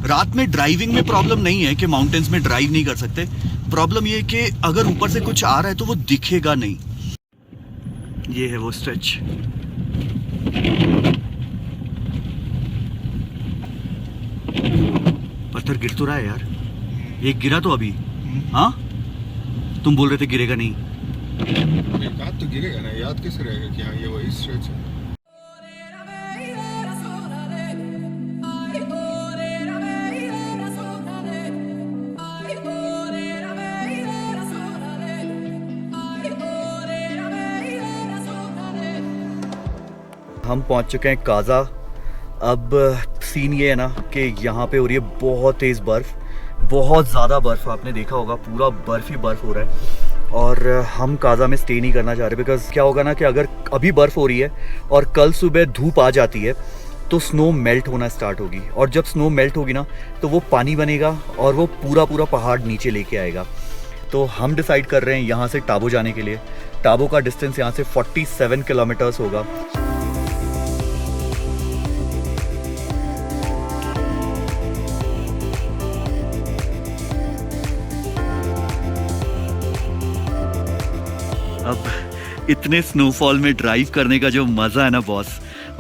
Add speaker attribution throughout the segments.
Speaker 1: रात में ड्राइविंग में प्रॉब्लम नहीं है कि माउंटेन्स में ड्राइव नहीं कर सकते, प्रॉब्लम ये है कि अगर ऊपर से कुछ आ रहा है तो वो दिखेगा नहीं। ये है वो स्ट्रेच। पत्थर गिर तो रहा है यार, एक गिरा तो अभी। हाँ तुम बोल रहे थे गिरेगा नहीं।
Speaker 2: एक आध तो गिरेगा ना, याद किस रहेगा कि हाँ ये वही स्ट्रेच है।
Speaker 1: हम पहुंच चुके हैं काजा। अब सीन ये है ना कि यहाँ पे हो रही है बहुत तेज़ बर्फ़, बहुत ज़्यादा बर्फ़। आपने देखा होगा पूरा बर्फ़ ही बर्फ़ हो रहा है। और हम काजा में स्टे नहीं करना चाह रहे, बिकॉज़ क्या होगा ना कि अगर अभी बर्फ़ हो रही है और कल सुबह धूप आ जाती है तो स्नो मेल्ट होना स्टार्ट होगी, और जब स्नो मेल्ट होगी ना तो वो पानी बनेगा और वो पूरा पूरा पहाड़ नीचे लेके आएगा। तो हम डिसाइड कर रहे हैं यहाँ से टाबो जाने के लिए। टाबो का डिस्टेंस यहाँ से 47 किलोमीटर्स होगा। अब इतने स्नोफॉल में ड्राइव करने का जो मज़ा है ना बॉस,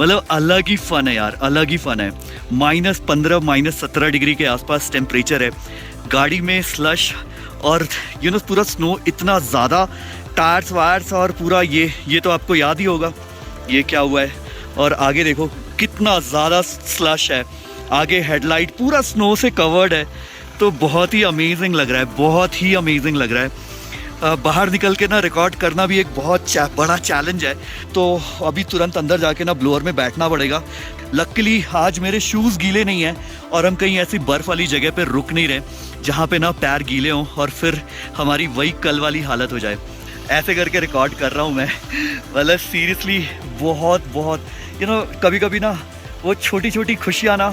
Speaker 1: मतलब अलग ही फ़न है यार, अलग ही फ़न है। -15 -17 डिग्री के आसपास टेम्परेचर है, गाड़ी में स्लश और पूरा स्नो इतना ज़्यादा, टायर्स वायर्स और पूरा ये तो आपको याद ही होगा ये क्या हुआ है। और आगे देखो कितना ज़्यादा स्लश है, आगे हेडलाइट पूरा स्नो से कवर्ड है। तो बहुत ही अमेजिंग लग रहा है, बहुत ही अमेजिंग लग रहा है। बाहर निकल के ना रिकॉर्ड करना भी एक बहुत बड़ा चैलेंज है। तो अभी तुरंत अंदर जाके ना ब्लोअर में बैठना पड़ेगा। लकीली आज मेरे शूज़ गीले नहीं हैं और हम कहीं ऐसी बर्फ़ वाली जगह पे रुक नहीं रहे जहाँ पे ना पैर गीले हों और फिर हमारी वही कल वाली हालत हो जाए। ऐसे करके रिकॉर्ड कर रहा हूँ मैं। मतलब सीरियसली बहुत कभी कभी ना वो छोटी छोटी खुशियाँ ना,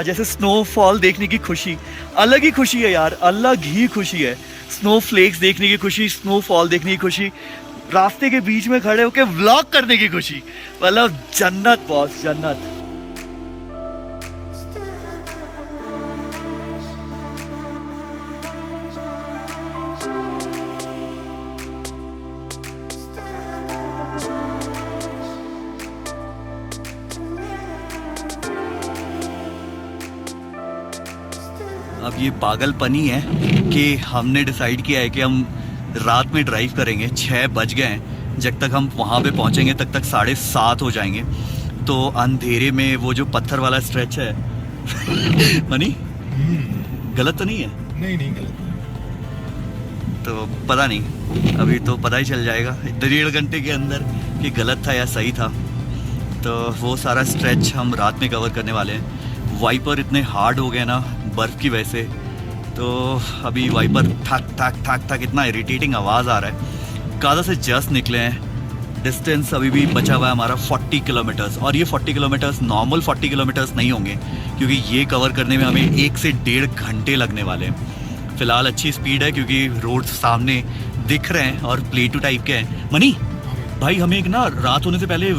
Speaker 1: जैसे स्नोफॉल देखने की खुशी अलग ही खुशी है यार, अलग ही खुशी है। स्नो फ्लेक्स देखने की खुशी, स्नोफॉल देखने की खुशी, रास्ते के बीच में खड़े होकर व्लॉग करने की खुशी, मतलब जन्नत बॉस, जन्नत। अब ये पागलपनी है कि हमने डिसाइड किया है कि हम रात में ड्राइव करेंगे। 6 बज गए हैं, जब तक हम वहाँ पे पहुँचेंगे तब तक 7:30 हो जाएंगे। तो अंधेरे में वो जो पत्थर वाला स्ट्रेच है मनी गलत तो नहीं है?
Speaker 2: नहीं गलत है।
Speaker 1: तो पता नहीं, अभी तो पता ही चल जाएगा 1.5 घंटे के अंदर कि गलत था या सही था। तो वो सारा स्ट्रेच हम रात में कवर करने वाले हैं। वाइपर इतने हार्ड हो गए ना बर्फ़ की वजह से, तो अभी वाइपर ठक ठक ठक ठक इतना इरिटेटिंग आवाज़ आ रहा है। काजा से जस्ट निकले हैं, डिस्टेंस अभी भी बचा हुआ है हमारा 40 किलोमीटर्स। और ये 40 किलोमीटर्स नॉर्मल 40 किलोमीटर्स नहीं होंगे, क्योंकि ये कवर करने में हमें 1 से 1.5 घंटे लगने वाले हैं। फ़िलहाल अच्छी स्पीड है क्योंकि रोड सामने दिख रहे हैं और प्लेटू टाइप के हैं। मनी भाई, हमें एक ना रात होने से पहले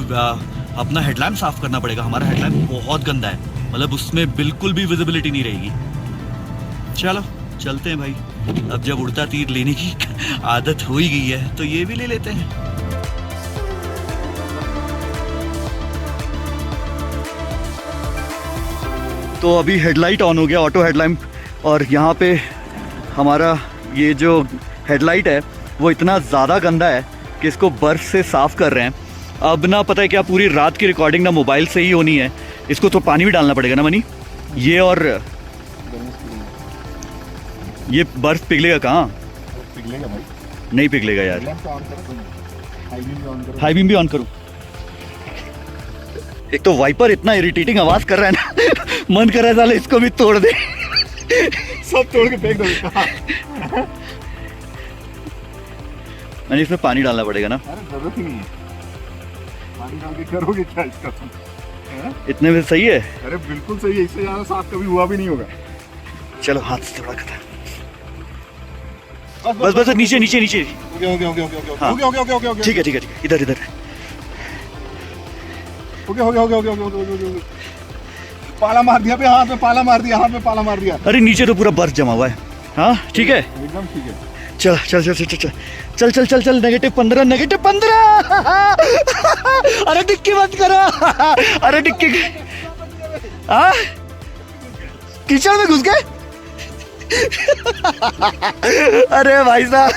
Speaker 1: अपना हेडलैम्प साफ़ करना पड़ेगा। हमारा हेडलैम्प बहुत गंदा है, मतलब उसमें बिल्कुल भी विजिबिलिटी नहीं रहेगी। चलो चलते हैं भाई, अब जब उड़ता तीर लेने की आदत हो ही गई है तो ये भी ले लेते हैं। तो अभी हेडलाइट ऑन हो गया, ऑटो हेडलैम्प, और यहाँ पे हमारा ये जो हेडलाइट है वो इतना ज़्यादा गंदा है कि इसको बर्फ़ से साफ़ कर रहे हैं। अब ना पता है क्या, पूरी रात की रिकॉर्डिंग ना मोबाइल से ही होनी है। इसको तो पानी भी डालना पड़ेगा ना मनी, ये और ये बर्फ पिघलेगा कहाँ?
Speaker 2: पिघलेगा भाई।
Speaker 1: नहीं पिघलेगा यार। हाई बीम भी ऑन करूँ? एक तो वाइपर इतना इरिटेटिंग आवाज कर रहा है ना मन कर रहा है साले इसको भी तोड़ दे।
Speaker 2: सब तोड़ के फेंक दो।
Speaker 1: मैंने इसमें पानी डालना पड़ेगा ना?
Speaker 2: अरे जरूरत ही नहीं है, पानी डाल के करोगे क्या इसका तुम?
Speaker 1: इतने में सही है?
Speaker 2: अरे बिल्कुल सही है, इससे ज्यादा साफ कभी हुआ भी नहीं होगा।
Speaker 1: चलो हाथ से थोड़ा करता, बस बस नीचे नीचे नीचे। ठीक है ठीक है इधर इधर।
Speaker 2: पाला मार दिया पे, हाथ में पाला मार दिया, हाथ में पाला मार दिया।
Speaker 1: अरे नीचे तो पूरा बर्फ जमा हुआ है। हाँ ठीक है,
Speaker 2: एकदम ठीक है।
Speaker 1: चल चल चल चल चल चल चल चल चल -15 -15 अरे डिक्की मत करो अरे डिक्की हाँ कीचड़ में घुस गए अरे भाई साहब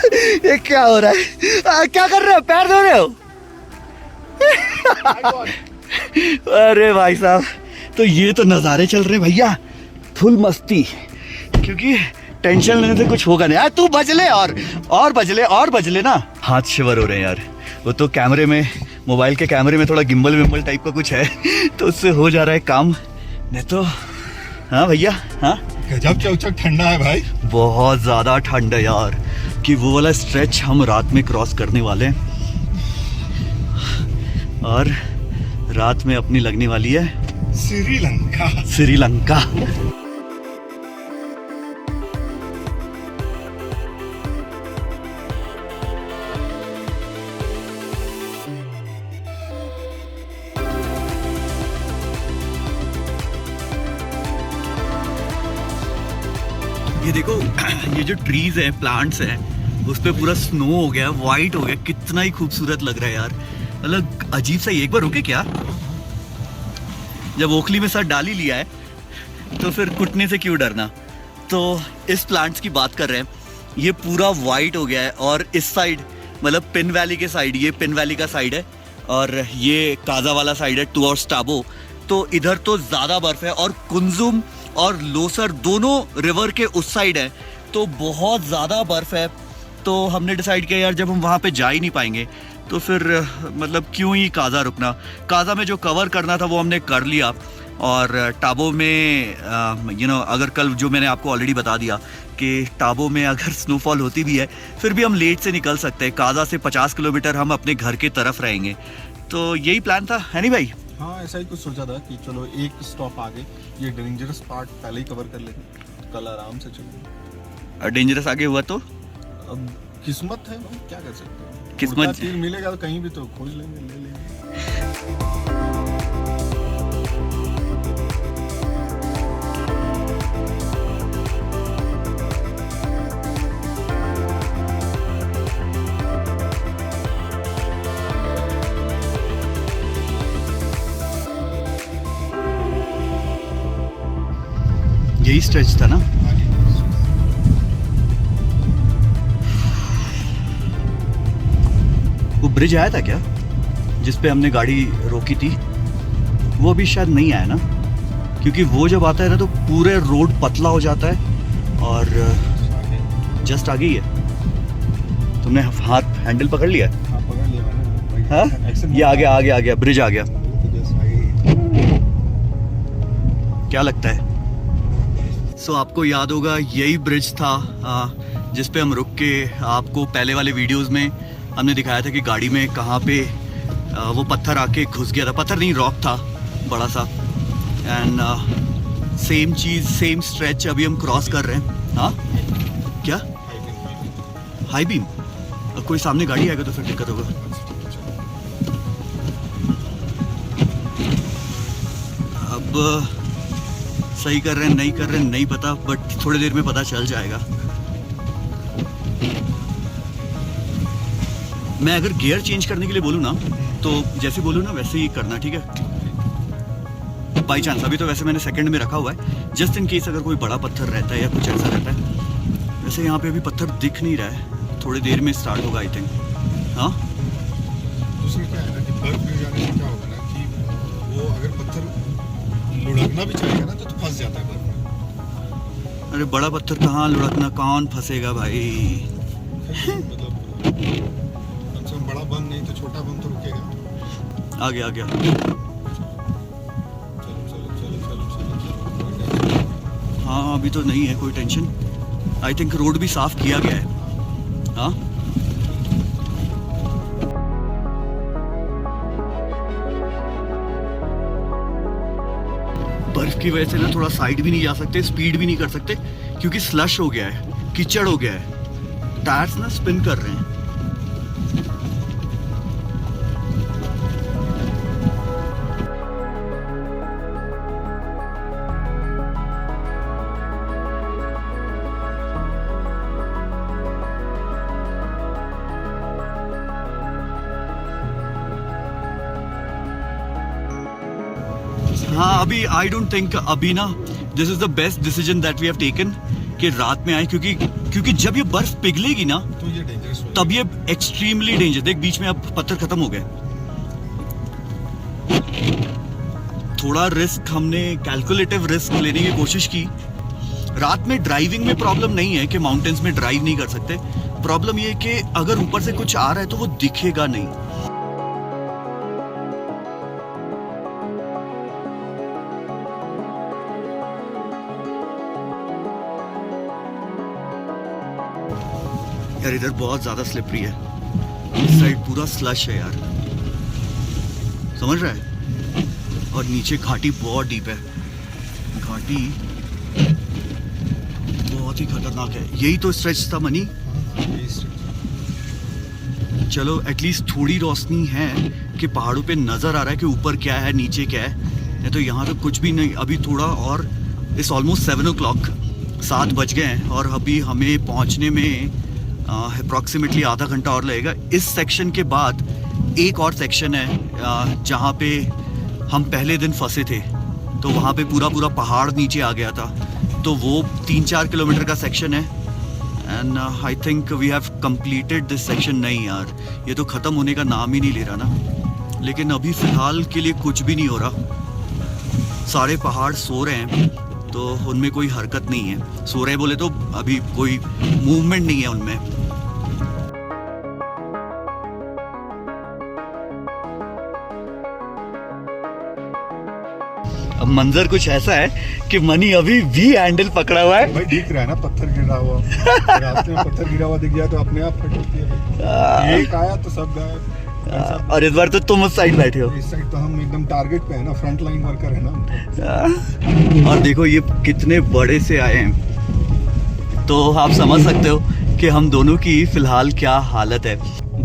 Speaker 1: ये क्या हो रहा है? क्या कर रहे हो? पैर धो रहे हो? अरे भाई साहब, तो ये तो नज़ारे चल रहे भैया, फुल मस्ती, क्योंकि टेंशन लेने से कुछ होगा नहीं। यार तू बजले और बजले ना, हाथ शिवर हो रहे हैं यार। वो तो कैमरे में, मोबाइल के कैमरे में थोड़ा गिम्बल विम्बल टाइप का कुछ है तो उससे हो जा रहा है काम, नहीं तो। हाँ भैया, हाँ
Speaker 2: गजब चौचक ठंडा है भाई,
Speaker 1: बहुत ज़्यादा ठंड है यार, कि वो वाला स्ट्रेच हम रात में क्रॉस करने वाले हैं और रात में अपनी लगने वाली है श्रीलंका। ये देखो, ये जो ट्रीज हैं, प्लांट्स हैं, उस पे पूरा स्नो हो गया, वाइट हो गया, कितना ही खूबसूरत लग रहा है यार। मतलब अजीब सा ही। एक बार रुके क्या, जब ओखली में सर डाल ही लिया है तो फिर कुटने से क्यों डरना। तो इस प्लांट्स की बात कर रहे हैं, ये पूरा वाइट हो गया है और इस साइड मतलब पिन वैली के साइड, ये पिन वैली का साइड है और ये काजा वाला साइड है, टुवर्ड्स टाबो। तो इधर तो ज़्यादा बर्फ़ है और कुंजुम और लोसर दोनों रिवर के उस साइड है, तो बहुत ज़्यादा बर्फ़ है। तो हमने डिसाइड किया यार जब हम वहाँ पे जा ही नहीं पाएंगे तो फिर मतलब क्यों ही काजा रुकना। काजा में जो कवर करना था वो हमने कर लिया और टाबो में अगर कल जो मैंने आपको ऑलरेडी बता दिया कि टाबो में अगर स्नोफॉल होती भी है फिर भी हम लेट से निकल सकते हैं। काजा से 50 किलोमीटर हम अपने घर के तरफ रहेंगे। तो यही प्लान था, है नहीं भाई?
Speaker 2: हाँ ऐसा ही कुछ सोचा था कि चलो एक स्टॉप आगे, ये डेंजरस पार्ट पहले ही कवर कर लेंगे, कल आराम से चलेंगे।
Speaker 1: डेंजरस आगे हुआ तो
Speaker 2: अब किस्मत है, क्या कर सकते हैं,
Speaker 1: किस्मत
Speaker 2: तीर मिलेगा तो कहीं भी तो खोज लेंगे, ले लेंगे।
Speaker 1: यही स्ट्रेच था ना? वो ब्रिज आया था क्या जिस पे हमने गाड़ी रोकी थी? वो अभी शायद नहीं आया ना, क्योंकि वो जब आता है ना तो पूरे रोड पतला हो जाता है और जस्ट आगे ही है। तुमने हाथ हैंडल पकड़ लिया?
Speaker 2: हाँ पकड़ लिया मैंने।
Speaker 1: हाँ ये आ गया ब्रिज आ गया। क्या लगता है? सो आपको याद होगा यही ब्रिज था जिस पे हम रुक के आपको पहले वाले वीडियोस में हमने दिखाया था कि गाड़ी में कहाँ पे वो पत्थर आके घुस गया था। पत्थर नहीं, रॉक था बड़ा सा। And same cheese, same stretch अभी हम क्रॉस कर रहे हैं। हाँ क्या? High beam? कोई सामने गाड़ी आएगा तो फिर दिक्कत होगा। अब सही कर रहे हैं नहीं कर रहे हैं नहीं पता, बट थोड़ी देर में पता चल जाएगा। मैं अगर गियर चेंज करने के लिए बोलूँ ना तो जैसे बोलूँ ना वैसे ही करना, ठीक है? बाई चांस अभी तो वैसे मैंने सेकंड में रखा हुआ है, जस्ट इन केस अगर कोई बड़ा पत्थर रहता है या कुछ ऐसा रहता है। वैसे यहाँ पे अभी पत्थर दिख नहीं रहा है, थोड़ी देर में स्टार्ट होगा आई थिंक। हाँ
Speaker 2: दूसरी क्या है ना कि बर्फ गिर जाने से क्या होगा ना कि वो अगर पत्थर लुढ़कना भी चाहेगा ना तो फंस जाता है बर्फ में।
Speaker 1: अरे बड़ा पत्थर कहाँ लुढ़कना, कौन फंसेगा भाई?
Speaker 2: मतलब कम से कम बड़ा बम नहीं तो छोटा बम तो रुकेगा।
Speaker 1: आ गया
Speaker 2: चलो चलो चलो चलो चलो चलो।
Speaker 1: हाँ अभी तो नहीं है कोई टेंशन। आई थिंक रोड भी साफ किया गया है। हाँ बर्फ की वजह से ना थोड़ा साइड भी नहीं जा सकते, स्पीड भी नहीं कर सकते क्योंकि स्लश हो गया है, कीचड़ हो गया है, टायर्स ना स्पिन कर रहे हैं। हाँ अभी आई डोंट थिंक अभी ना this is the best decision that we have taken कि रात में आए, क्योंकि जब ये बर्फ पिघलेगी ना
Speaker 2: तो ये डेंजरस हो
Speaker 1: तब ये एक्सट्रीमली डेंजर। देख बीच में अब पत्थर खत्म हो गए। थोड़ा रिस्क हमने कैलकुलेटिव रिस्क लेने की कोशिश की। रात में ड्राइविंग में प्रॉब्लम नहीं है कि माउंटेन्स में ड्राइव नहीं कर सकते, प्रॉब्लम ये है कि अगर ऊपर से कुछ आ रहा है तो वो दिखेगा नहीं। यार इधर बहुत ज्यादा स्लिपरी है, इस साइड पूरा स्लश है यार, समझ रहा है? और नीचे घाटी बहुत डीप है, घाटी बहुत ही खतरनाक है। यही तो स्ट्रेच था मनी। चलो एटलीस्ट थोड़ी रोशनी है कि पहाड़ों पे नजर आ रहा है कि ऊपर क्या है नीचे क्या है, नहीं तो यहाँ तो कुछ भी नहीं। अभी थोड़ा और इस ऑलमोस्ट 7 o'clock 7 बज गए हैं और अभी हमें पहुँचने में अप्रॉक्सीमेटली आधा घंटा और लगेगा। इस सेक्शन के बाद एक और सेक्शन है जहाँ पे हम पहले दिन फंसे थे, तो वहाँ पे पूरा पहाड़ नीचे आ गया था, तो वो 3-4 किलोमीटर का सेक्शन है। And I think we have completed this section. नहीं यार ये तो ख़त्म होने का नाम ही नहीं ले रहा ना, लेकिन अभी फ़िलहाल के लिए कुछ भी नहीं हो रहा। सारे पहाड़ सो रहे हैं, तो उनमें कोई हरकत नहीं है। सो रहे बोले तो अभी कोई मूवमेंट नहीं है उनमें। अब मंजर कुछ ऐसा है कि मनी अभी भी हैंडल पकड़ा हुआ है।
Speaker 2: भाई दिख रहा है ना पत्थर गिरा हुआ, रास्ते में पत्थर गिरा हुआ दिख गया तो अपने आप फट होती है। एक आया तो सब गायब।
Speaker 1: और इस बार तो तुम उस साइड बैठे हो,
Speaker 2: इस साइड तो हम एकदम टारगेट पे है ना, फ्रंट लाइन वर्कर है ना।
Speaker 1: और देखो ये कितने बड़े से आए हैं, तो आप समझ सकते हो कि हम दोनों की फिलहाल क्या हालत है।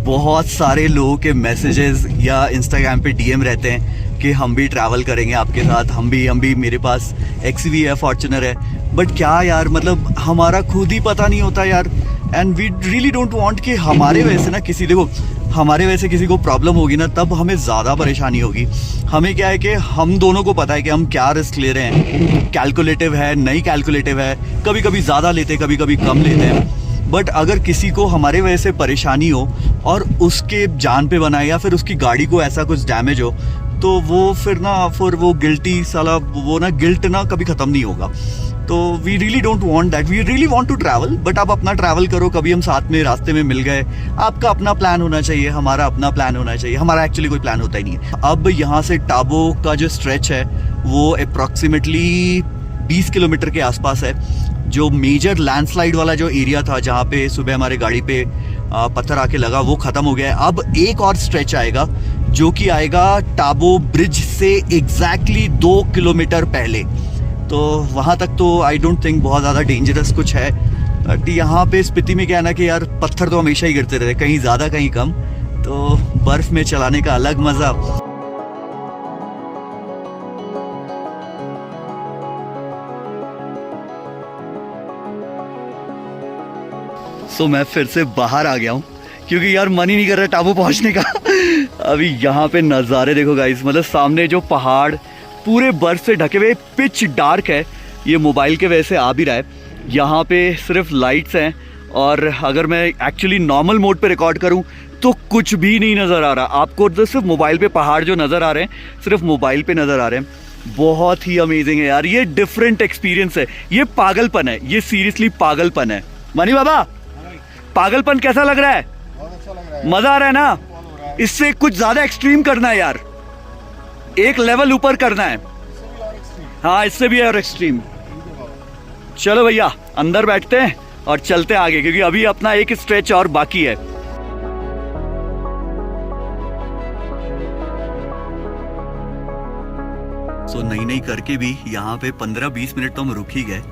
Speaker 1: बहुत सारे लोगों के मैसेजेस या इंस्टाग्राम पे डीएम रहते हैं कि हम भी ट्रैवल करेंगे आपके साथ, हम भी मेरे पास XUV है, फॉर्च्यूनर है, बट क्या यार मतलब हमारा खुद ही पता नहीं होता यार। And we really don't want कि हमारे वजह से ना किसी, देखो हमारे वजह से किसी को प्रॉब्लम होगी ना तब हमें ज़्यादा परेशानी होगी। हमें क्या है कि हम दोनों को पता है कि हम क्या रिस्क ले रहे हैं, कैलकुलेटिव है नहीं कैलकुलेटिव है, कभी कभी ज़्यादा लेते कभी कभी कम लेते हैं। बट अगर किसी को हमारे वजह से परेशानी हो और उसके जान पे बनाए या फिर उसकी गाड़ी को ऐसा कुछ डैमेज हो, तो वो फिर वो गिल्टी साला वो ना गिल्ट ना कभी ख़त्म नहीं होगा। तो we really don't want that, we really want to travel, but आप अपना ट्रैवल करो। कभी हम साथ में रास्ते में मिल गए, आपका अपना प्लान होना चाहिए, हमारा अपना प्लान होना चाहिए। हमारा एक्चुअली कोई प्लान होता ही नहीं है। अब यहाँ से टाबो का जो स्ट्रेच है वो अप्रॉक्सीमेटली 20 किलोमीटर के आसपास है। जो मेजर लैंडस्लाइड वाला जो एरिया था जहाँ पे सुबह हमारे गाड़ी पे पत्थर आके लगा वो ख़त्म हो गया है। अब एक और स्ट्रेच आएगा जो कि आएगा टाबो ब्रिज से एग्जैक्टली 2 किलोमीटर पहले। तो वहाँ तक तो आई डोंट थिंक बहुत ज़्यादा डेंजरस कुछ है। बट यहाँ पे स्पीति में क्या है ना कि यार पत्थर तो हमेशा ही गिरते रहते, कहीं ज़्यादा कहीं कम, तो बर्फ़ में चलाने का अलग मज़ा। सो मैं फिर से बाहर आ गया हूँ क्योंकि यार मन ही नहीं कर रहा टाबू पहुँचने का। अभी यहाँ पे नज़ारे देखो गाइस, मतलब सामने जो पहाड़ पूरे बर्फ से ढके हुए, पिच डार्क है, ये मोबाइल के वजह से आ भी रहा है। यहाँ पे सिर्फ लाइट्स हैं और अगर मैं एक्चुअली नॉर्मल मोड पे रिकॉर्ड करूँ तो कुछ भी नहीं नज़र आ रहा आपको। तो सिर्फ मोबाइल पे पहाड़ जो नज़र आ रहे हैं सिर्फ मोबाइल पे नज़र आ रहे हैं। बहुत ही अमेजिंग है यार, ये डिफरेंट एक्सपीरियंस है, ये पागलपन है, ये सीरियसली पागलपन है। मनी बाबा पागलपन कैसा लग रहा है?
Speaker 2: बहुत अच्छा लग रहा है,
Speaker 1: मजा आ रहा है ना? इससे कुछ ज्यादा एक्सट्रीम करना है यार, एक लेवल ऊपर करना है। हाँ इससे भी और एक्सट्रीम। चलो भैया अंदर बैठते हैं और चलते हैं आगे, क्योंकि अभी अपना एक स्ट्रेच और बाकी है। सो नई करके भी यहाँ पे 15-20 मिनट तो हम रुक ही गए।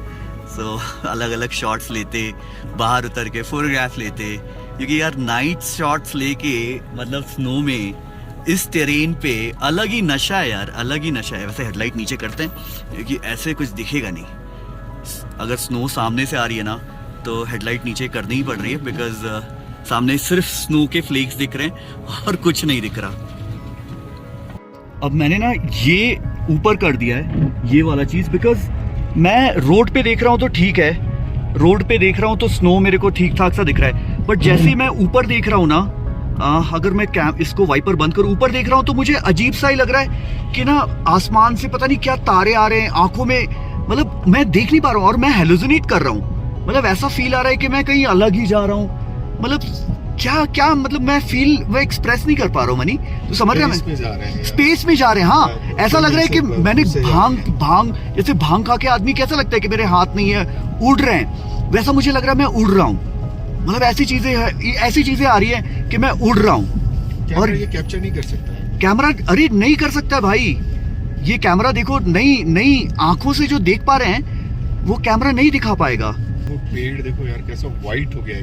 Speaker 1: सो अलग अलग शॉट्स लेते, बाहर उतर के फोटोग्राफ लेते, क्योंकि यार नाइट शॉट्स लेके मतलब स्नो में इस टेरेन पे अलग ही नशा है यार, अलग ही नशा है। वैसे हेडलाइट नीचे करते हैं क्योंकि ऐसे कुछ दिखेगा नहीं। अगर स्नो सामने से आ रही है ना तो हेडलाइट नीचे करनी ही पड़ रही है, बिकॉज सामने सिर्फ स्नो के फ्लेक्स दिख रहे हैं और कुछ नहीं दिख रहा। अब मैंने ना ये ऊपर कर दिया है ये वाला चीज़, बिकॉज मैं रोड पे देख रहा हूँ तो ठीक है, रोड पे देख रहा हूँ तो स्नो मेरे को ठीक ठाक सा दिख रहा है, बट जैसे ही मैं ऊपर देख रहा हूँ ना, अगर मैं इसको वाइपर बंद करूँ, ऊपर देख रहा हूँ तो मुझे अजीब सा ही लग रहा है कि ना आसमान से पता नहीं क्या तारे आ रहे हैं आंखों में, मतलब मैं देख नहीं पा रहा हूँ और मैं हेलुसिनेट कर रहा हूँ, मतलब ऐसा फील आ रहा है कि मैं कहीं अलग ही जा रहा हूँ, मतलब क्या मतलब मैं फील वो एक्सप्रेस नहीं कर पा रहा हूँ मनी, तो समझ रहे हैं स्पेस में जा रहे हैं। हाँ, ऐसा लग रहा है कि मैंने भांग जैसे भांग खा के आदमी कैसा लगता है कि मेरे हाथ नहीं है, उड़ रहे हैं, वैसा मुझे लग रहा है मैं उड़ रहा हूँ, मतलब ऐसी चीजें आ रही है कि मैं उड़ रहा हूँ। और
Speaker 2: ये कैप्चर नहीं कर सकता है
Speaker 1: कैमरा, अरे नहीं कर सकता है भाई, ये कैमरा देखो नई आंखों से जो देख पा रहे हैं वो कैमरा नहीं दिखा पाएगा।
Speaker 2: वो पेड़ देखो यार कैसा व्हाइट हो गया,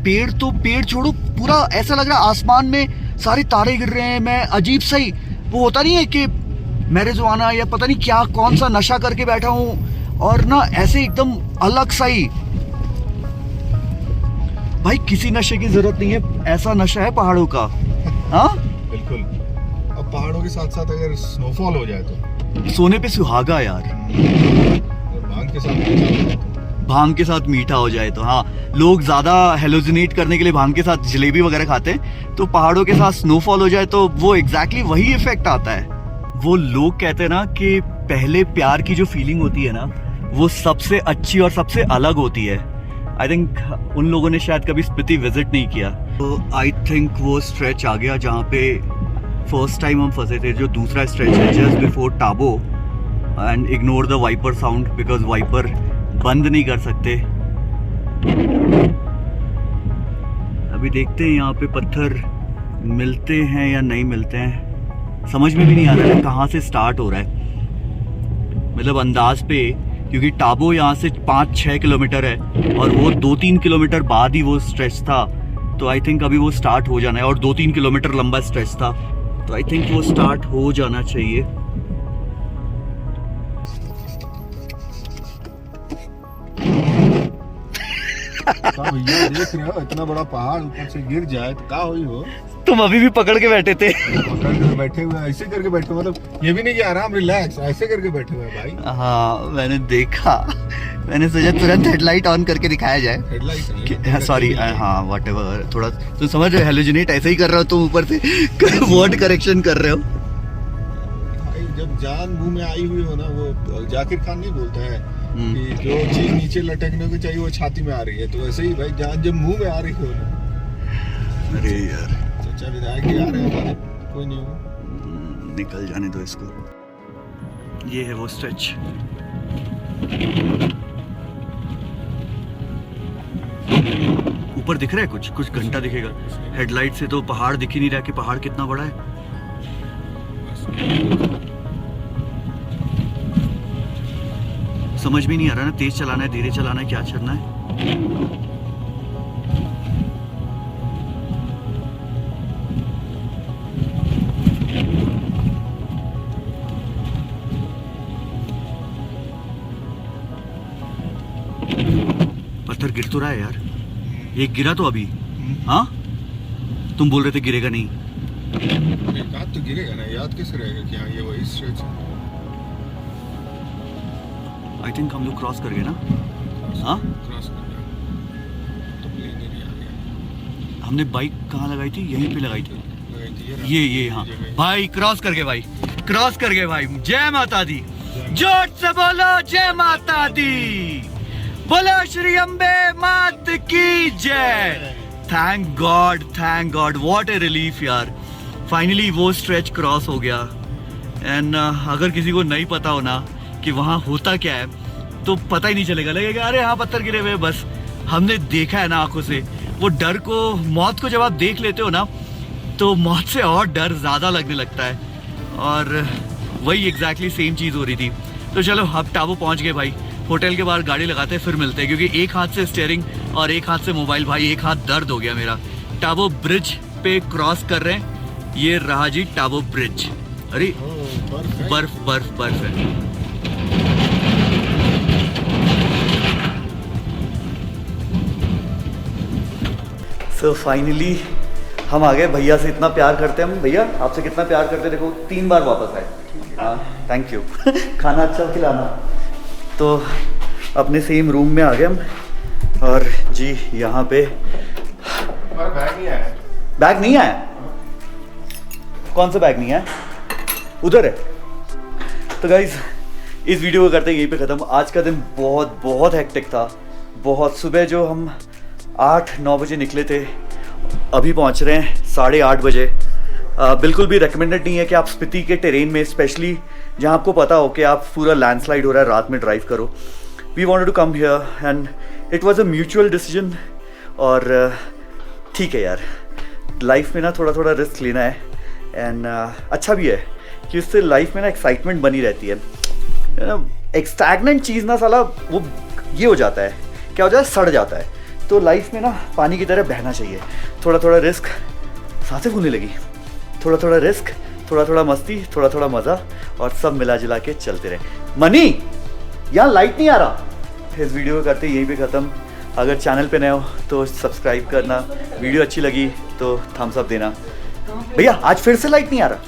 Speaker 1: पेड़ छोड़ो, पूरा ऐसा लग रहा है आसमान में सारे तारे गिर रहे हैं, मैं अजीब सा ही, वो होता नहीं है कि मैरिजुआना या पता नहीं क्या कौन सा नशा करके बैठा हूँ और ना ऐसे एकदम अलग सा ही। भाई किसी नशे की जरूरत नहीं है, ऐसा नशा है पहाड़ों का। हाँ
Speaker 2: बिल्कुल, अब पहाड़ों के साथ साथ अगर स्नोफॉल हो जाए तो
Speaker 1: सोने पे सुहागा यार, भांग के साथ मीठा हो जाए तो। हाँ, लोग ज्यादा हेलोजिनेट करने के लिए भांग के साथ जलेबी वगैरह खाते हैं, तो पहाड़ों के साथ स्नोफॉल हो जाए तो वो एग्जैक्टली वही इफेक्ट आता है। वो लोग कहते हैं ना कि पहले प्यार की जो फीलिंग होती है ना वो सबसे अच्छी और सबसे अलग होती है। आई थिंक उन लोगों ने शायद कभी स्पीति विजिट नहीं किया, तो आई थिंक वो स्ट्रेच आ गया जहाँ पे फर्स्ट टाइम हम फंसे थे, जो दूसरा स्ट्रेच है just before Tabo. And ignore the wiper sound because wiper बंद नहीं कर सकते। अभी देखते हैं यहाँ पे पत्थर मिलते हैं या नहीं मिलते हैं, समझ में भी नहीं आ रहा है कहाँ से स्टार्ट हो रहा है, मतलब अंदाज पे, क्योंकि टाबो यहाँ से 5-6 किलोमीटर है और वो 2-3 किलोमीटर बाद ही वो स्ट्रेच था, तो आई थिंक अभी वो स्टार्ट हो जाना है, और 2-3 किलोमीटर लंबा स्ट्रेच था, तो आई थिंक वो स्टार्ट हो जाना चाहिए।
Speaker 2: भैया देख रहे हो इतना बड़ा पहाड़ ऊपर से गिर जाए तो क्या हुई हो?
Speaker 1: तुम अभी भी पकड़ के बैठे थे।
Speaker 2: पकड़ कर बैठे हुए, ऐसे करके बैठे, मतलब ये भी नहीं कि आराम रिलैक्स, ऐसे करके बैठे हुए भाई।
Speaker 1: हाँ मैंने देखा, मैंने सोचा तुरंत हेडलाइट ऑन करके दिखाया जाए।
Speaker 2: हेडलाइट
Speaker 1: सॉरी, हाँ व्हाटएवर, थोड़ा तुम समझ रहे हो, हेलोजिनेट ऐसे ही कर रहे हो तुम, ऊपर से वर्ड करेक्शन कर रहे हो।
Speaker 2: जब जान मुंह में आई हुई हो ना, वो जाकिर खान नहीं बोलता है कि जो चीज नीचे लटकने को चाहिए वो छाती में आ रही है, तो वैसे ही भाई जान जब मुंह में आ रही हो ना।
Speaker 1: अरे यार
Speaker 2: चाचा विधायक ही आ रहे हैं हमारे, कोई नहीं हो,
Speaker 1: निकल जाने दो इसको। ये है वो स्ट्रेच, ऊपर दिख रहा है कुछ घंटा दिखेगा, हेडलाइट से तो पहाड़ दिख ही नहीं रहा कि पहाड़ कितना बड़ा है। समझ भी नहीं आ रहा ना, तेज चलाना है धीरे चलाना है क्या करना है। पत्थर गिर तो रहा है यार, एक गिरा तो अभी। हाँ तुम बोल रहे थे गिरेगा नहीं,
Speaker 2: याद तो गिरेगा ना, याद कैसे रहेगा कि हाँ ये वही स्ट्रेच है।
Speaker 1: आई थिंक हम लोग क्रॉस कर गए ना। हाँ
Speaker 2: क्रॉस कर गया तो प्लेन एरिया आ गया।
Speaker 1: हमने बाइक कहाँ लगाई थी, यहीं पे लगाई थी, ये हाँ भाई क्रॉस कर गए भाई, क्रॉस कर गए भाई। जय माता दी, जोर से बोलो जय माता दी, बोलो श्री अम्बे मात की जय। Thank God, what A relief यार, फाइनली वो स्ट्रेच क्रॉस हो गया। एंड अगर किसी को नहीं पता हो ना कि वहाँ होता क्या है तो पता ही नहीं चलेगा, लगेगा अरे हाँ पत्थर गिरे हुए, बस हमने देखा है ना आंखों से। वो डर को, मौत को जब आप देख लेते हो ना तो मौत से और डर ज़्यादा लगने लगता है, और वही एग्जैक्टली सेम चीज़ हो रही थी। तो चलो अब टाबो पहुँच गए भाई, होटल के बाहर गाड़ी लगाते हैं फिर मिलते हैं, क्योंकि एक हाथ से स्टीयरिंग और एक हाथ से मोबाइल, भाई एक हाथ दर्द हो गया मेरा। टाबो ब्रिज पे क्रॉस कर रहे हैं, ये रहा जी टाबो ब्रिज। अरे बर्फ है। सो फाइनली हम आ गए, भैया से इतना प्यार करते हैं हम, भैया आपसे कितना प्यार करते हैं, देखो 3 बार वापस आए। हाँ थैंक यू खाना अच्छा खिलाना। तो अपने सेम रूम में आ गए हम, और जी यहाँ पे
Speaker 2: हमारा बैग नहीं आया।
Speaker 1: बैग नहीं आया? कौन सा बैग नहीं आया? उधर है। तो गाइज इस वीडियो को करते हैं यहीं पे ख़त्म। आज का दिन बहुत बहुत हेक्टिक था। बहुत सुबह जो हम 8-9 बजे निकले थे, अभी पहुंच रहे हैं 8:30 बजे। बिल्कुल भी रिकमेंडेड नहीं है कि आप स्पीति के टेरेन में, स्पेशली जहां आपको पता हो कि आप पूरा लैंडस्लाइड हो रहा है, रात में ड्राइव करो। We wanted to come here and it was a mutual decision. और ठीक है यार, लाइफ में ना थोड़ा थोड़ा रिस्क लेना है, एंड अच्छा भी है कि उससे लाइफ में ना एक्साइटमेंट बनी रहती है ना। एक स्टैग्नेंट चीज़ ना साला वो ये हो जाता है, क्या हो जाता है, सड़ जाता है। तो लाइफ में ना पानी की तरह बहना चाहिए। थोड़ा थोड़ा रिस्क, सांसें फूलने लगी, थोड़ा थोड़ा रिस्क, थोड़ा थोड़ा मस्ती, थोड़ा थोड़ा मज़ा, और सब मिला जुला के चलते रहे। मनी, यहाँ लाइट नहीं आ रहा। इस वीडियो को करते यहीं पे ख़त्म। अगर चैनल पे नए हो तो सब्सक्राइब करना, वीडियो अच्छी लगी तो थम्स अप देना। भैया आज फिर से लाइट नहीं आ रहा।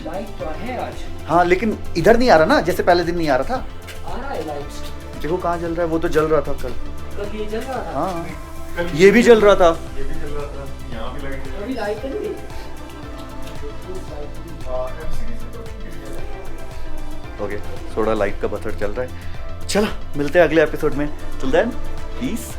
Speaker 3: लाइट तो है आज।
Speaker 1: हाँ लेकिन इधर नहीं आ रहा ना, जैसे पहले दिन नहीं आ रहा था।
Speaker 3: आ रहा है लाइट।
Speaker 1: देखो कहाँ जल रहा है, वो तो जल रहा था कल।
Speaker 3: कल ये चल रहा था।
Speaker 1: हाँ ये भी जल रहा था।
Speaker 2: ये भी चल रहा था, यहाँ भी लगे।
Speaker 3: अभी लाइट नहीं गई।
Speaker 1: ओके थोड़ा लाइट का पत्थर चल रहा है। चलो मिलते हैं अगले एपिसोड में। Till then piece.